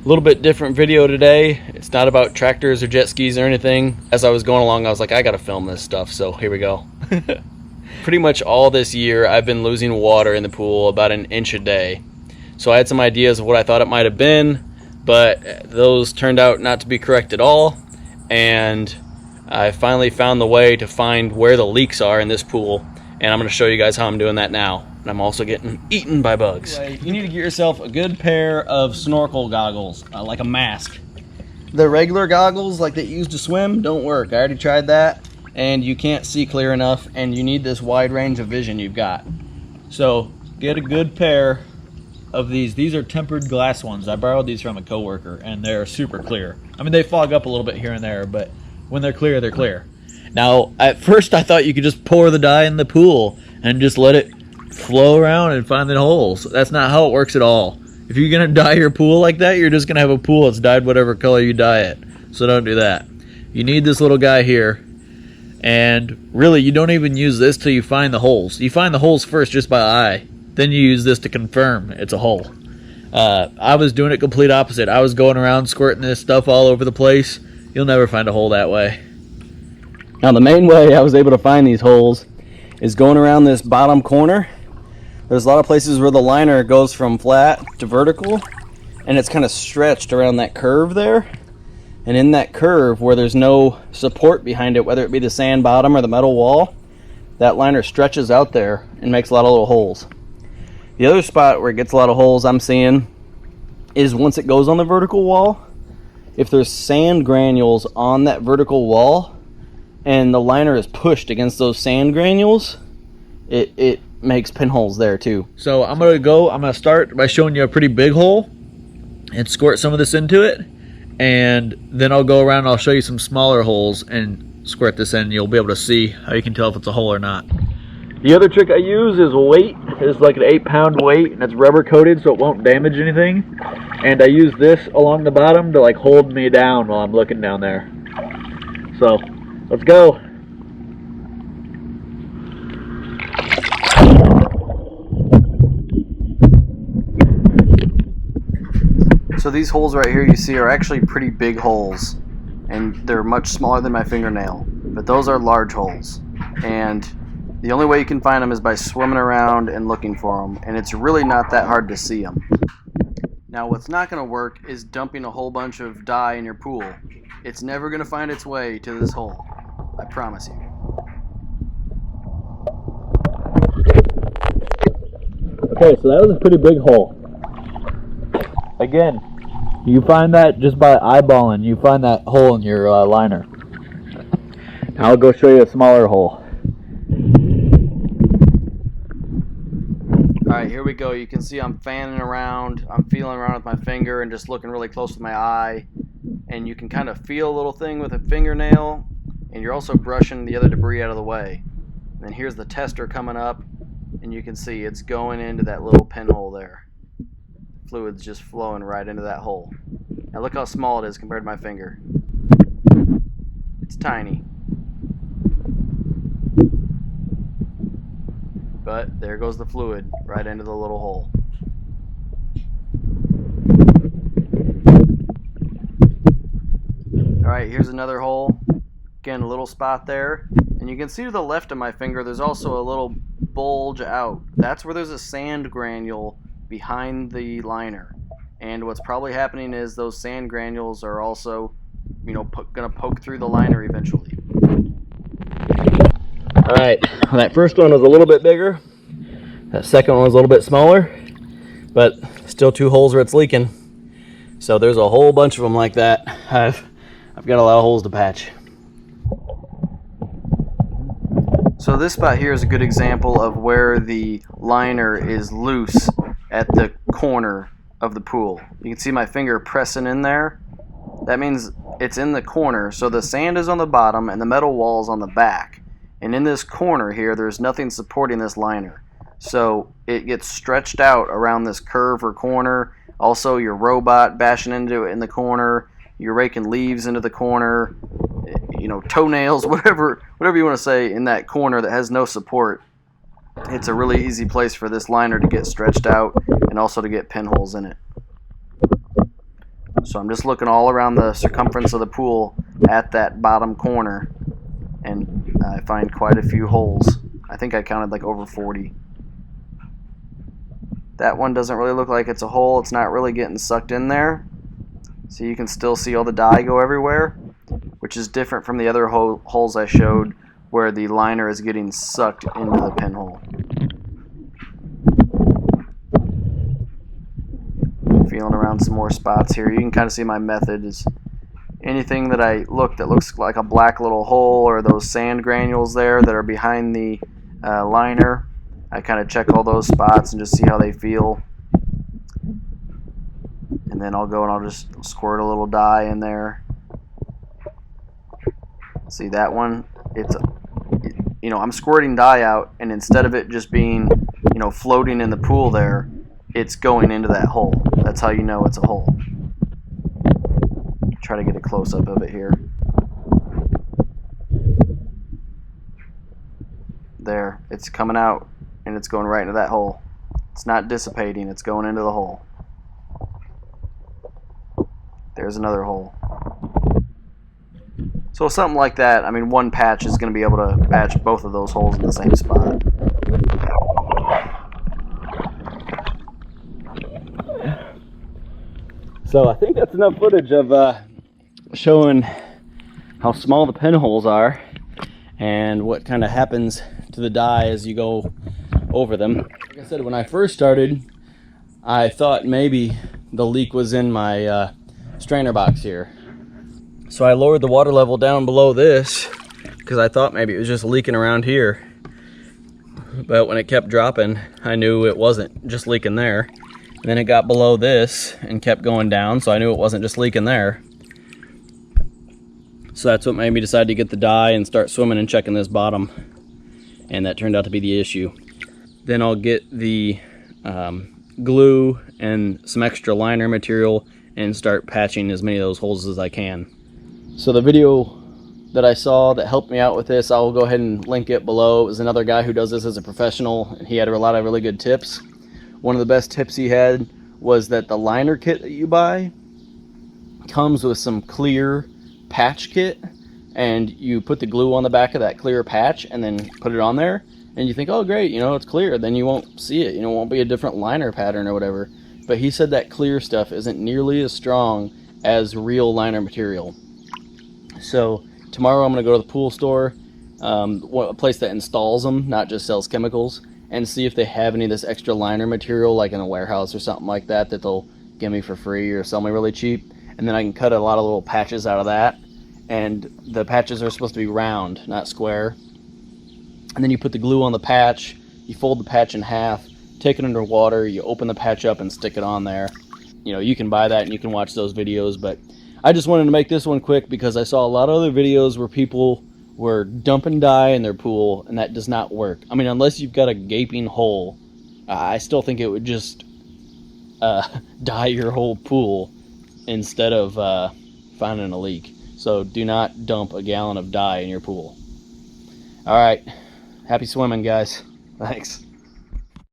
A little bit different video today. It's not about tractors or jet skis or anything. As I was going along, I was like, I gotta film this stuff, so here we go. Pretty much all this year, I've been losing water in the pool about an inch a day. So I had some ideas of what I thought it might have been, but those turned out not to be correct at all. And I finally found the way to find where the leaks are in this pool, and I'm gonna show you guys how I'm doing that now. And I'm also getting eaten by bugs. You need to get yourself a good pair of snorkel goggles, like a mask. The regular goggles, like that you use to swim, don't work. I already tried that, and you can't see clear enough, and you need this wide range of vision you've got. So get a good pair of these. These are tempered glass ones. I borrowed these from a coworker, and they're super clear. I mean, they fog up a little bit here and there, but when they're clear, they're clear. Now, at first I thought you could just pour the dye in the pool and just let it flow around and find the holes. That's not how it works at all. If you're gonna dye your pool like that, you're just gonna have a pool that's dyed whatever color you dye it. So don't do that. You need this little guy here, and really you don't even use this till you find the holes. You find the holes first just by eye, then you use this to confirm it's a hole. I was doing it complete opposite. I was going around squirting this stuff all over the place. You'll never find a hole that way. Now the main way I was able to find these holes is going around this bottom corner. There's a lot of places where the liner goes from flat to vertical, and it's kind of stretched around that curve there. And in that curve where there's no support behind it, whether it be the sand bottom or the metal wall, that liner stretches out there and makes a lot of little holes. The other spot where it gets a lot of holes I'm seeing is once it goes on the vertical wall. If there's sand granules on that vertical wall and the liner is pushed against those sand granules, it makes pinholes there too. So I'm gonna start by showing you a pretty big hole and squirt some of this into it, and then I'll go around and I'll show you some smaller holes and squirt this in. You'll be able to see how you can tell if it's a hole or not. The other trick I use is weight. It's like an 8-pound weight, and it's rubber coated so it won't damage anything. And I use this along the bottom to like hold me down while I'm looking down there. So let's go. So these holes right here you see are actually pretty big holes, and they're much smaller than my fingernail, but those are large holes, and the only way you can find them is by swimming around and looking for them, and it's really not that hard to see them. Now what's not going to work is dumping a whole bunch of dye in your pool. It's never going to find its way to this hole, I promise you. Okay, so that was a pretty big hole. Again, you find that just by eyeballing. You find that hole in your liner. Now I'll go show you a smaller hole. Alright, here we go. You can see I'm fanning around. I'm feeling around with my finger and just looking really close with my eye. And you can kind of feel a little thing with a fingernail. And you're also brushing the other debris out of the way. And then here's the tester coming up. And you can see it's going into that little pinhole there. Fluid's just flowing right into that hole. Now look how small it is compared to my finger. It's tiny. But there goes the fluid right into the little hole. Alright, here's another hole. Again, a little spot there. And you can see to the left of my finger there's also a little bulge out. That's where there's a sand granule behind the liner, and what's probably happening is those sand granules are also, gonna poke through the liner eventually. Alright, that first one was a little bit bigger, that second one was a little bit smaller, but still two holes where it's leaking. So there's a whole bunch of them like that. I've got a lot of holes to patch. So this spot here is a good example of where the liner is loose at the corner of the pool. You can see my finger pressing in there. That means it's in the corner, so the sand is on the bottom and the metal wall is on the back. And in this corner here, there's nothing supporting this liner. So it gets stretched out around this curve or corner. Also, your robot bashing into it in the corner. You're raking leaves into the corner. Toenails, whatever you want to say, in that corner that has no support. It's a really easy place for this liner to get stretched out and also to get pinholes in it. So I'm just looking all around the circumference of the pool at that bottom corner, and I find quite a few holes. I think I counted like over 40. That one doesn't really look like it's a hole. It's not really getting sucked in there. So you can still see all the dye go everywhere, which is different from the other holes I showed where the liner is getting sucked into the pinhole. Feeling around some more spots here. You can kind of see my method is anything that that looks like a black little hole, or those sand granules there that are behind the liner. I kind of check all those spots and just see how they feel. And then I'll go and I'll just squirt a little dye in there. See that one? I'm squirting dye out, and instead of it just being, floating in the pool there, it's going into that hole. That's how you know it's a hole. Try to get a close-up of it here. There, it's coming out, and it's going right into that hole. It's not dissipating, it's going into the hole. There's another hole. So something like that, I mean, one patch is going to be able to patch both of those holes in the same spot. So I think that's enough footage of showing how small the pinholes are and what kind of happens to the dye as you go over them. Like I said, when I first started, I thought maybe the leak was in my strainer box here. So I lowered the water level down below this because I thought maybe it was just leaking around here. But when it kept dropping, I knew it wasn't just leaking there. And then it got below this and kept going down, so I knew it wasn't just leaking there. So that's what made me decide to get the dye and start swimming and checking this bottom. And that turned out to be the issue. Then I'll get the glue and some extra liner material and start patching as many of those holes as I can. So the video that I saw that helped me out with this, I'll go ahead and link it below. It was another guy who does this as a professional, and he had a lot of really good tips. One of the best tips he had was that the liner kit that you buy comes with some clear patch kit, and you put the glue on the back of that clear patch and then put it on there, and you think, oh great, it's clear. Then you won't see it, it won't be a different liner pattern or whatever. But he said that clear stuff isn't nearly as strong as real liner material. So tomorrow I'm going to go to the pool store, a place that installs them, not just sells chemicals, and see if they have any of this extra liner material, like in a warehouse or something like that, that they'll give me for free or sell me really cheap. And then I can cut a lot of little patches out of that. And the patches are supposed to be round, not square. And then you put the glue on the patch, you fold the patch in half, take it under water, you open the patch up and stick it on there. You can buy that and you can watch those videos, but I just wanted to make this one quick because I saw a lot of other videos where people were dumping dye in their pool, and that does not work. I mean, unless you've got a gaping hole, I still think it would just dye your whole pool instead of finding a leak. So do not dump a gallon of dye in your pool. Alright, happy swimming, guys. Thanks.